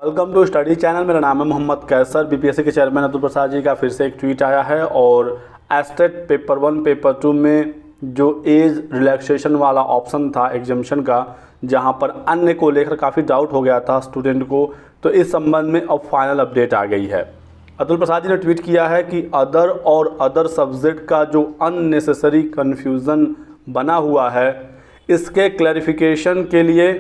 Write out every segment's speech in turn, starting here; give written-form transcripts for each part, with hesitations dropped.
Welcome to study channel. मेरा नाम है मोहम्मद कैसर। बीपीएससी के चेयरमैन अब्दुल प्रसाद जी का फिर से एक ट्वीट आया है और एस्टेट पेपर 1 पेपर 2 में जो एज रिलैक्सेशन वाला ऑप्शन था एग्जामिशन का, जहां पर अन्य को लेकर काफ़ी डाउट हो गया था स्टूडेंट को, तो इस संबंध में अब फाइनल अपडेट आ गई है। अब्दुल प्रसाद जी ने ट्वीट किया है कि अदर सब्जेक्ट का जो अननेसेसरी कन्फ्यूज़न बना हुआ है, इसके क्लैरिफिकेशन के लिए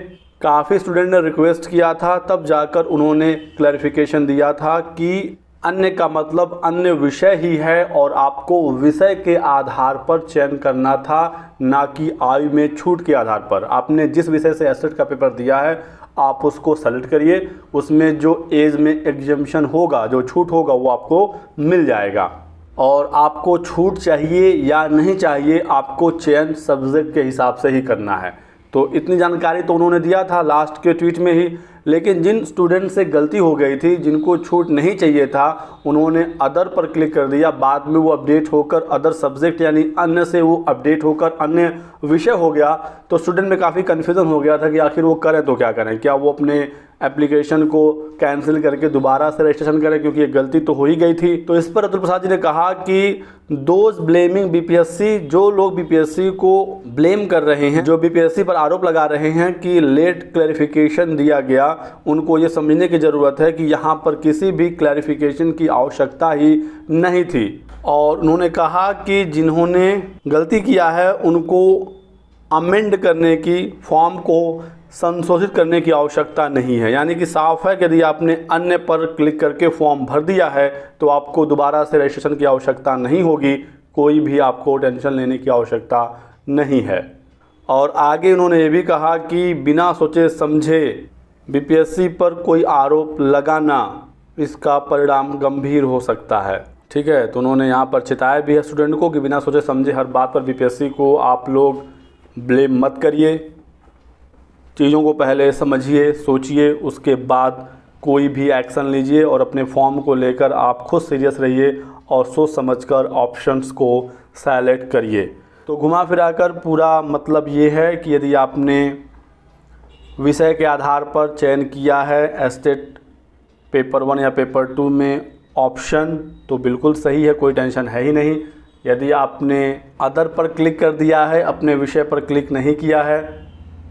काफ़ी स्टूडेंट ने रिक्वेस्ट किया था, तब जाकर उन्होंने क्लैरिफिकेशन दिया था कि अन्य का मतलब अन्य विषय ही है और आपको विषय के आधार पर चयन करना था, ना कि आयु में छूट के आधार पर। आपने जिस विषय से एस्टेट का पेपर दिया है आप उसको सेलेक्ट करिए, उसमें जो एज में एग्जामिशन होगा, जो छूट होगा वो आपको मिल जाएगा। और आपको छूट चाहिए या नहीं चाहिए, आपको चयन सब्जेक्ट के हिसाब से ही करना है। तो इतनी जानकारी तो उन्होंने दिया था लास्ट के ट्वीट में ही, लेकिन जिन स्टूडेंट से गलती हो गई थी, जिनको छूट नहीं चाहिए था, उन्होंने अदर पर क्लिक कर दिया। बाद में वो अपडेट होकर अदर सब्जेक्ट यानी अन्य से वो अपडेट होकर अन्य विषय हो गया। तो स्टूडेंट में काफ़ी कन्फ्यूज़न हो गया था कि आखिर वो करें तो क्या करें, क्या वो अपने एप्लीकेशन को कैंसिल करके दोबारा से रजिस्ट्रेशन करें, क्योंकि ये गलती तो हो ही गई थी। तो इस पर अब्दुल प्रसाद जी ने कहा कि दोज ब्लेमिंग बीपीएससी, जो लोग बीपीएससी को ब्लेम कर रहे हैं, जो बीपीएससी पर आरोप लगा रहे हैं कि लेट क्लैरिफिकेशन दिया गया, उनको ये समझने की ज़रूरत है कि यहाँ पर किसी भी क्लैरिफिकेशन की आवश्यकता ही नहीं थी। और उन्होंने कहा कि जिन्होंने गलती किया है उनको अमेंड करने की, फॉर्म को संशोधित करने की आवश्यकता नहीं है। यानी कि साफ है कि यदि आपने अन्य पर क्लिक करके फॉर्म भर दिया है तो आपको दोबारा से रजिस्ट्रेशन की आवश्यकता नहीं होगी, कोई भी आपको टेंशन लेने की आवश्यकता नहीं है। और आगे उन्होंने ये भी कहा कि बिना सोचे समझे बीपीएससी पर कोई आरोप लगाना, इसका परिणाम गंभीर हो सकता है। ठीक है, तो उन्होंने यहाँ पर चेताया भी है स्टूडेंट को कि बिना सोचे समझे हर बात पर बीपीएससी को आप लोग ब्लेम मत करिए। चीज़ों को पहले समझिए, सोचिए, उसके बाद कोई भी एक्शन लीजिए और अपने फॉर्म को लेकर आप खुद सीरियस रहिए और सोच समझकर ऑप्शंस को सेलेक्ट करिए। तो घुमा फिरा कर पूरा मतलब ये है कि यदि आपने विषय के आधार पर चयन किया है एस्टेट पेपर 1 या पेपर 2 में ऑप्शन, तो बिल्कुल सही है, कोई टेंशन है ही नहीं। यदि आपने अदर पर क्लिक कर दिया है, अपने विषय पर क्लिक नहीं किया है,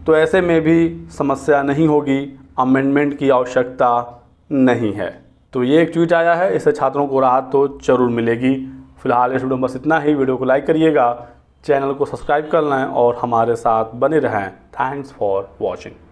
तो ऐसे में भी समस्या नहीं होगी, अमेंडमेंट की आवश्यकता नहीं है। तो ये एक ट्वीट आया है, इससे छात्रों को राहत तो ज़रूर मिलेगी। फिलहाल इस वीडियो में बस इतना ही। वीडियो को लाइक करिएगा, चैनल को सब्सक्राइब कर लें और हमारे साथ बने रहें। Thanks for watching.